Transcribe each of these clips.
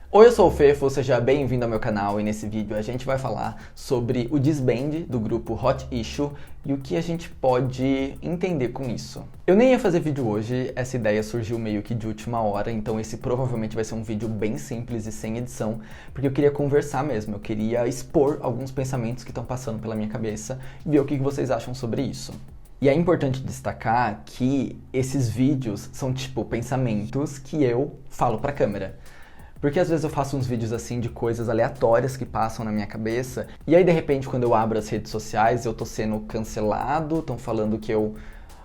Oi, eu sou o Fefo, seja bem-vindo ao meu canal e nesse vídeo a gente vai falar sobre o disband do grupo Hot Issue e o que a gente pode entender com isso. Eu nem ia fazer vídeo hoje, essa ideia surgiu meio que de última hora, então esse provavelmente vai ser um vídeo bem simples e sem edição, porque eu queria conversar mesmo, eu queria expor alguns pensamentos que estão passando pela minha cabeça e ver o que vocês acham sobre isso. E é importante destacar que esses vídeos são tipo pensamentos que eu falo pra câmera. Porque às vezes eu faço uns vídeos assim de coisas aleatórias que passam na minha cabeça, e aí de repente quando eu abro as redes sociais eu tô sendo cancelado, estão falando que eu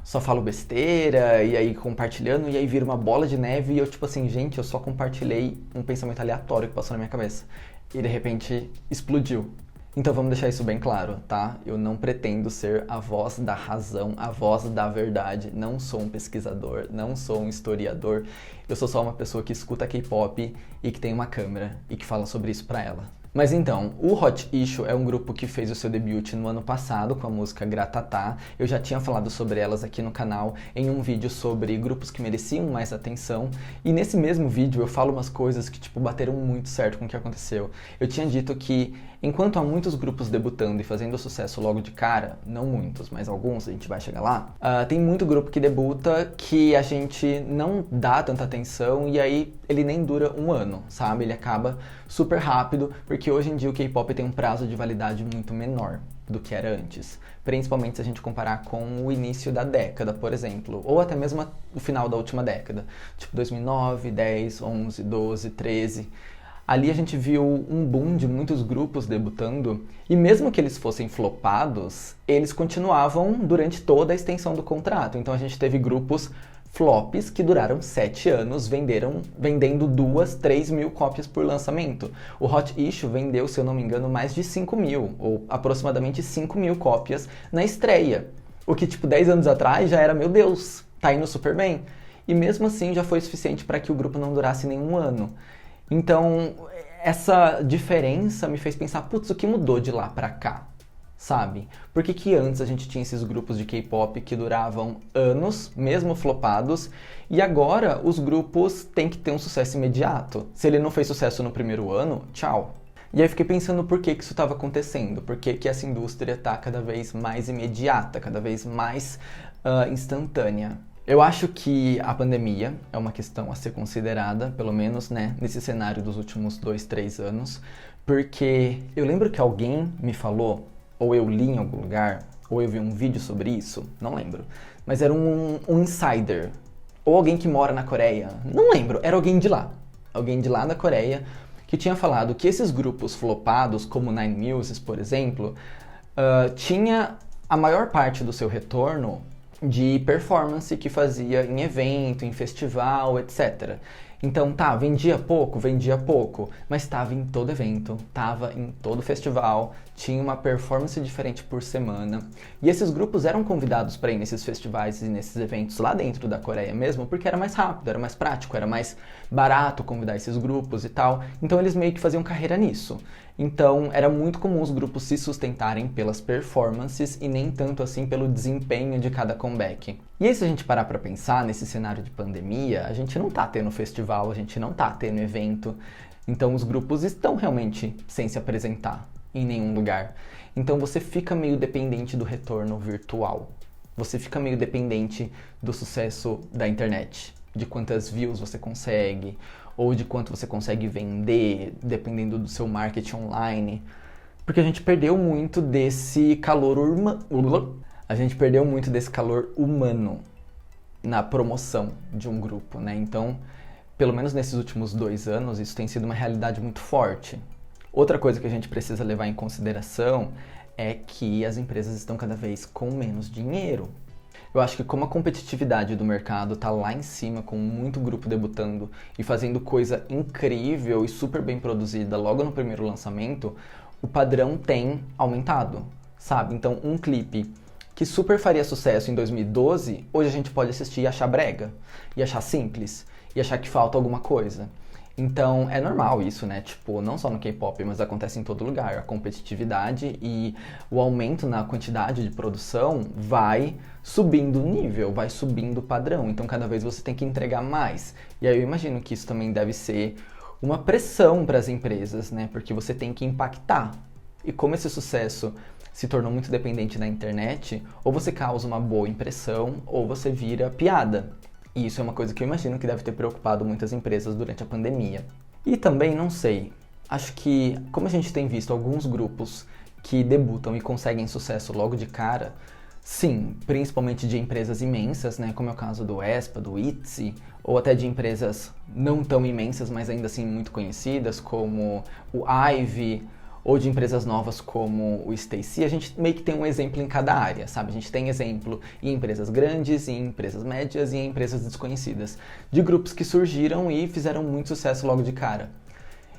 só falo besteira, e aí compartilhando, e aí vira uma bola de neve e eu tipo assim, gente, eu só compartilhei um pensamento aleatório que passou na minha cabeça. E de repente explodiu. Então vamos deixar isso bem claro, tá? Eu não pretendo ser a voz da razão, a voz da verdade. Não sou um pesquisador, não sou um historiador. Eu sou só uma pessoa que escuta K-pop e que tem uma câmera e que fala sobre isso pra ela. Mas então, o Hot Issue é um grupo que fez o seu debut no ano passado com a música Gratatá. Eu já tinha falado sobre elas aqui no canal em um vídeo sobre grupos que mereciam mais atenção. E nesse mesmo vídeo eu falo umas coisas que tipo bateram muito certo com o que aconteceu. Eu tinha dito que enquanto há muitos grupos debutando e fazendo sucesso logo de cara, não muitos, mas alguns, a gente vai chegar lá, tem muito grupo que debuta que a gente não dá tanta atenção e aí ele nem dura um ano, sabe? Ele acaba super rápido, porque hoje em dia o K-pop tem um prazo de validade muito menor do que era antes. Principalmente se a gente comparar com o início da década, por exemplo, ou até mesmo o final da última década, tipo 2009, 10, 11, 12, 13. Ali a gente viu um boom de muitos grupos debutando e mesmo que eles fossem flopados, eles continuavam durante toda a extensão do contrato. Então a gente teve grupos flops que duraram 7 anos, vendendo 2, 3 mil cópias por lançamento. O Hot Issue vendeu, se eu não me engano, mais de 5 mil, ou aproximadamente 5 mil cópias na estreia. O que, tipo, 10 anos atrás já era, meu Deus, tá indo super bem. E mesmo assim já foi suficiente para que o grupo não durasse nenhum ano. Então, essa diferença me fez pensar, putz, o que mudou de lá pra cá, sabe? Por que antes a gente tinha esses grupos de K-pop que duravam anos, mesmo flopados, e agora os grupos têm que ter um sucesso imediato? Se ele não fez sucesso no primeiro ano, tchau. E aí eu fiquei pensando por que isso estava acontecendo, por que essa indústria está cada vez mais imediata, cada vez mais instantânea. Eu acho que a pandemia é uma questão a ser considerada, pelo menos, né, nesse cenário dos últimos 2, 3 anos, porque eu lembro que alguém me falou, ou eu li em algum lugar, ou eu vi um vídeo sobre isso, não lembro, mas era um insider, ou alguém que mora na Coreia, não lembro, era alguém de lá da Coreia, que tinha falado que esses grupos flopados, como Nine Muses, por exemplo, tinha a maior parte do seu retorno de performance que fazia em evento, em festival, etc. Então vendia pouco, mas estava em todo evento, estava em todo festival, tinha uma performance diferente por semana. E esses grupos eram convidados para ir nesses festivais e nesses eventos lá dentro da Coreia mesmo, porque era mais rápido, era mais prático, era mais barato convidar esses grupos e tal. Então eles meio que faziam carreira nisso. Então era muito comum os grupos se sustentarem pelas performances e nem tanto assim pelo desempenho de cada comeback. E aí se a gente parar pra pensar nesse cenário de pandemia, a gente não tá tendo festival, a gente não tá tendo evento, então os grupos estão realmente sem se apresentar em nenhum lugar. Então você fica meio dependente do retorno virtual, você fica meio dependente do sucesso da internet, de quantas views você consegue, ou de quanto você consegue vender, dependendo do seu marketing online. Porque a gente perdeu muito desse calor humano na promoção de um grupo, né? Então, pelo menos nesses últimos 2 anos, isso tem sido uma realidade muito forte. Outra coisa que a gente precisa levar em consideração é que as empresas estão cada vez com menos dinheiro. Eu acho que como a competitividade do mercado tá lá em cima, com muito grupo debutando e fazendo coisa incrível e super bem produzida logo no primeiro lançamento, o padrão tem aumentado, sabe? Então um clipe que super faria sucesso em 2012, hoje a gente pode assistir e achar brega, e achar simples, e achar que falta alguma coisa. Então, é normal isso, né? Tipo, não só no K-pop, mas acontece em todo lugar. A competitividade e o aumento na quantidade de produção vai subindo o nível, vai subindo o padrão. Então, cada vez você tem que entregar mais. E aí eu imagino que isso também deve ser uma pressão para as empresas, né? Porque você tem que impactar. E como esse sucesso se tornou muito dependente da internet, ou você causa uma boa impressão, ou você vira piada. E isso é uma coisa que eu imagino que deve ter preocupado muitas empresas durante a pandemia. E também, não sei, acho que como a gente tem visto alguns grupos que debutam e conseguem sucesso logo de cara, sim, principalmente de empresas imensas, né, como é o caso do Aespa, do ITZY, ou até de empresas não tão imensas, mas ainda assim muito conhecidas, como o IVE, ou de empresas novas como o Stacy, a gente meio que tem um exemplo em cada área, sabe? A gente tem exemplo em empresas grandes, em empresas médias e em empresas desconhecidas, de grupos que surgiram e fizeram muito sucesso logo de cara.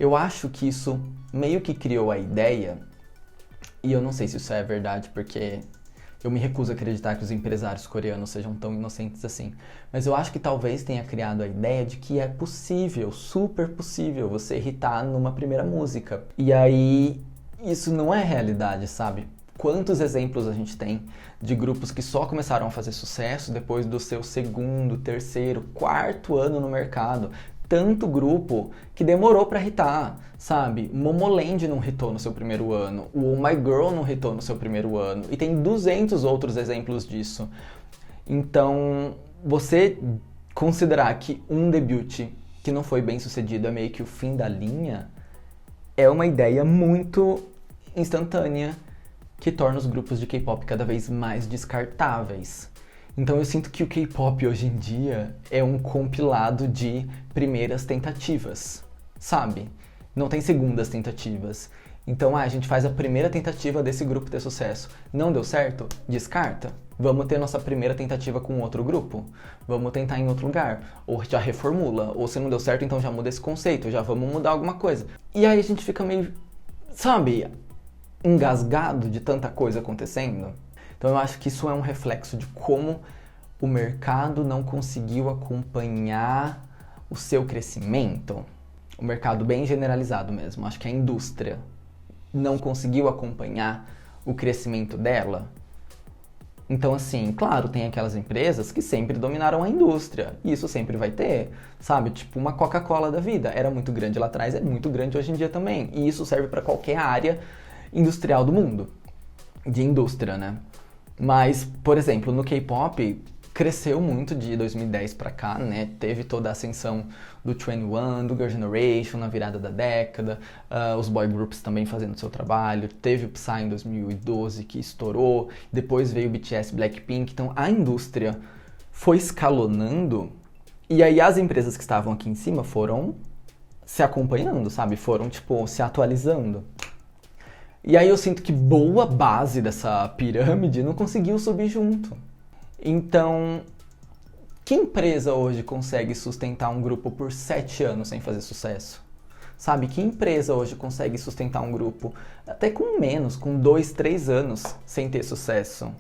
Eu acho que isso meio que criou a ideia, e eu não sei se isso é verdade, porque eu me recuso a acreditar que os empresários coreanos sejam tão inocentes assim. Mas eu acho que talvez tenha criado a ideia de que é possível, super possível, você irritar numa primeira música. E aí, isso não é realidade, sabe? Quantos exemplos a gente tem de grupos que só começaram a fazer sucesso depois do seu segundo, terceiro, quarto ano no mercado? Tanto grupo que demorou pra hitar, sabe? Momoland não hitou no seu primeiro ano, o Oh My Girl não hitou no seu primeiro ano, e tem 200 outros exemplos disso. Então, você considerar que um debut que não foi bem sucedido é meio que o fim da linha, é uma ideia muito instantânea que torna os grupos de K-pop cada vez mais descartáveis. Então eu sinto que o K-pop hoje em dia é um compilado de primeiras tentativas, sabe? Não tem segundas tentativas. Então, a gente faz a primeira tentativa desse grupo ter sucesso. Não deu certo? Descarta. Vamos ter nossa primeira tentativa com outro grupo. Vamos tentar em outro lugar. Ou já reformula. Ou se não deu certo, então já muda esse conceito. Já vamos mudar alguma coisa. E aí a gente fica meio, sabe, engasgado de tanta coisa acontecendo. Então eu acho que isso é um reflexo de como o mercado não conseguiu acompanhar o seu crescimento. O mercado bem generalizado mesmo. Acho que a indústria não conseguiu acompanhar o crescimento dela. Então, assim, claro, tem aquelas empresas que sempre dominaram a indústria. E isso sempre vai ter, sabe? Tipo uma Coca-Cola da vida. Era muito grande lá atrás, é muito grande hoje em dia também. E isso serve para qualquer área industrial do mundo. De indústria, né? Mas, por exemplo, no K-pop cresceu muito de 2010 pra cá, né? Teve toda a ascensão do 2NE1, do Girl Generation na virada da década, os boy groups também fazendo seu trabalho, teve o Psy em 2012 que estourou, depois veio o BTS, Blackpink, então a indústria foi escalonando e aí as empresas que estavam aqui em cima foram se acompanhando, sabe? Foram, tipo, se atualizando. E aí eu sinto que boa base dessa pirâmide não conseguiu subir junto. Então, que empresa hoje consegue sustentar um grupo por 7 anos sem fazer sucesso? Sabe, que empresa hoje consegue sustentar um grupo até com menos, com 2, 3 anos sem ter sucesso?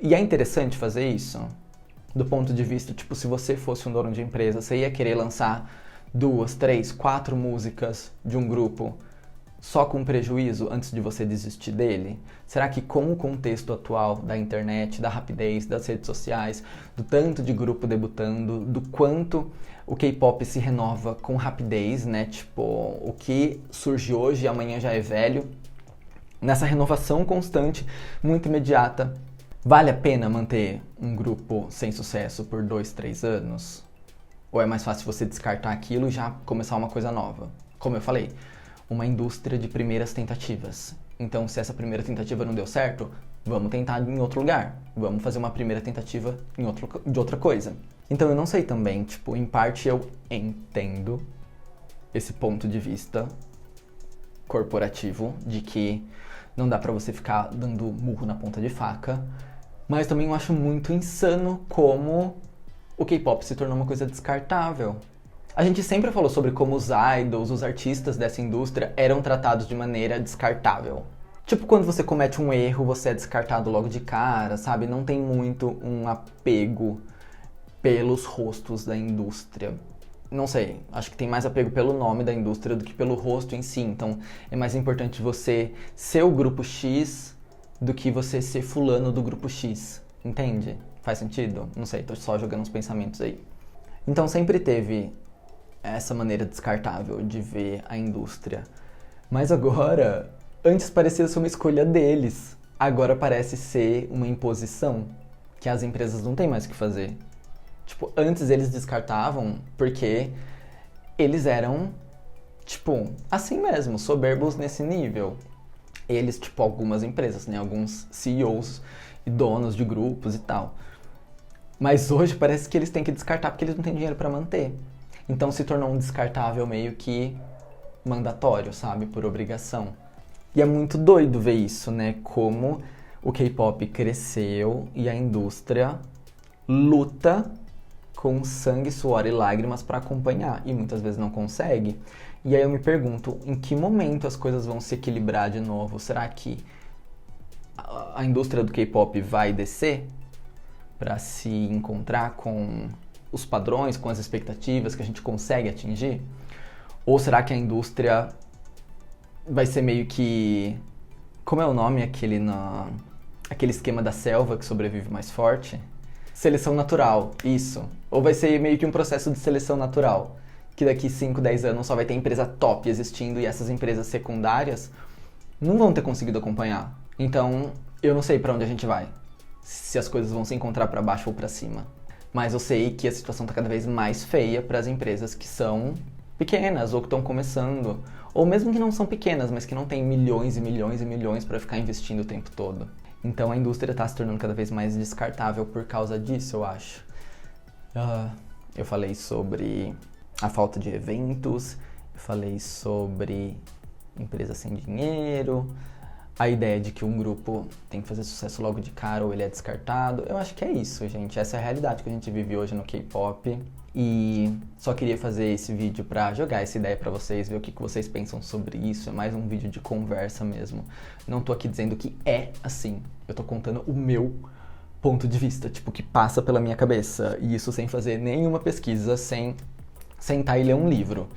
E é interessante fazer isso? Do ponto de vista, tipo, se você fosse um dono de empresa, você ia querer lançar 2, 3, 4 músicas de um grupo só com prejuízo antes de você desistir dele? Será que com o contexto atual da internet, da rapidez, das redes sociais, do tanto de grupo debutando, do quanto o K-pop se renova com rapidez, né? Tipo, o que surge hoje e amanhã já é velho, nessa renovação constante, muito imediata, vale a pena manter um grupo sem sucesso por 2, 3 anos? Ou é mais fácil você descartar aquilo e já começar uma coisa nova? Como eu falei, uma indústria de primeiras tentativas. Então, se essa primeira tentativa não deu certo, vamos tentar em outro lugar. Vamos fazer uma primeira tentativa de outra coisa. Então, eu não sei também, tipo, em parte eu entendo esse ponto de vista corporativo de que não dá pra você ficar dando murro na ponta de faca, mas também eu acho muito insano como o K-pop se tornou uma coisa descartável. A gente sempre falou sobre como os idols, os artistas dessa indústria eram tratados de maneira descartável. Tipo, quando você comete um erro, você é descartado logo de cara, sabe? Não tem muito um apego pelos rostos da indústria. Não sei, acho que tem mais apego pelo nome da indústria do que pelo rosto em si. Então, é mais importante você ser o grupo X do que você ser fulano do grupo X. Entende? Faz sentido? Não sei, tô só jogando uns pensamentos aí. Então, sempre teve essa maneira descartável de ver a indústria. Mas agora, antes parecia ser uma escolha deles, agora parece ser uma imposição, que as empresas não têm mais o que fazer. Tipo, antes eles descartavam porque eles eram, tipo, assim mesmo, soberbos nesse nível. Eles, tipo, algumas empresas, né? Alguns CEOs e donos de grupos e tal. Mas hoje parece que eles têm que descartar porque eles não têm dinheiro pra manter. Então se tornou um descartável meio que mandatório, sabe? Por obrigação. E é muito doido ver isso, né? Como o K-pop cresceu e a indústria luta com sangue, suor e lágrimas pra acompanhar. E muitas vezes não consegue. E aí eu me pergunto, em que momento as coisas vão se equilibrar de novo? Será que a indústria do K-pop vai descer para se encontrar com os padrões, com as expectativas que a gente consegue atingir? Ou será que a indústria vai ser meio que... Como é o nome aquele esquema da selva que sobrevive mais forte? Seleção natural, isso. Ou vai ser meio que um processo de seleção natural, que daqui 5, 10 anos só vai ter empresa top existindo e essas empresas secundárias não vão ter conseguido acompanhar. Então, eu não sei para onde a gente vai. Se as coisas vão se encontrar para baixo ou para cima. Mas eu sei que a situação está cada vez mais feia para as empresas que são pequenas ou que estão começando. Ou mesmo que não são pequenas, mas que não têm milhões e milhões e milhões para ficar investindo o tempo todo. Então a indústria está se tornando cada vez mais descartável por causa disso, eu acho. Eu falei sobre a falta de eventos, eu falei sobre empresa sem dinheiro, a ideia de que um grupo tem que fazer sucesso logo de cara ou ele é descartado. Eu acho que é isso, gente. Essa é a realidade que a gente vive hoje no K-pop. E só queria fazer esse vídeo pra jogar essa ideia pra vocês, ver o que vocês pensam sobre isso. É mais um vídeo de conversa mesmo. Não tô aqui dizendo que é assim. Eu tô contando o meu ponto de vista, tipo, que passa pela minha cabeça. E isso sem fazer nenhuma pesquisa, sem sentar e ler um livro.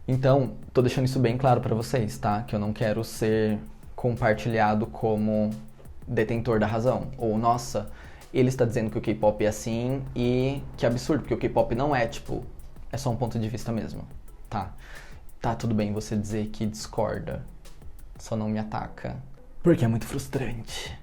Então, tô deixando isso bem claro pra vocês, tá? Que eu não quero ser compartilhado como detentor da razão. Ou, nossa, ele está dizendo que o K-pop é assim e que absurdo, porque o K-pop não é, tipo, é só um ponto de vista mesmo, tá? Tá, tudo bem você dizer que discorda, só não me ataca, porque é muito frustrante.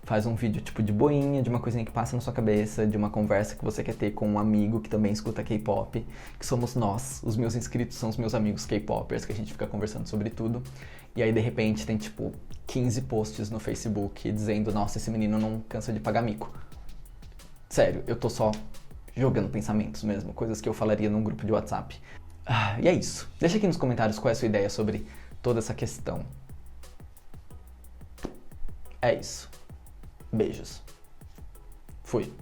Faz um vídeo, tipo, de boinha, de uma coisinha que passa na sua cabeça, de uma conversa que você quer ter com um amigo que também escuta K-pop, que somos nós, os meus inscritos são os meus amigos K-popers, que a gente fica conversando sobre tudo. E aí, de repente, tem, tipo, 15 posts no Facebook dizendo, nossa, esse menino não cansa de pagar mico. Sério, eu tô só jogando pensamentos mesmo, coisas que eu falaria num grupo de WhatsApp. E é isso. Deixa aqui nos comentários qual é a sua ideia sobre toda essa questão. É isso. Beijos. Fui.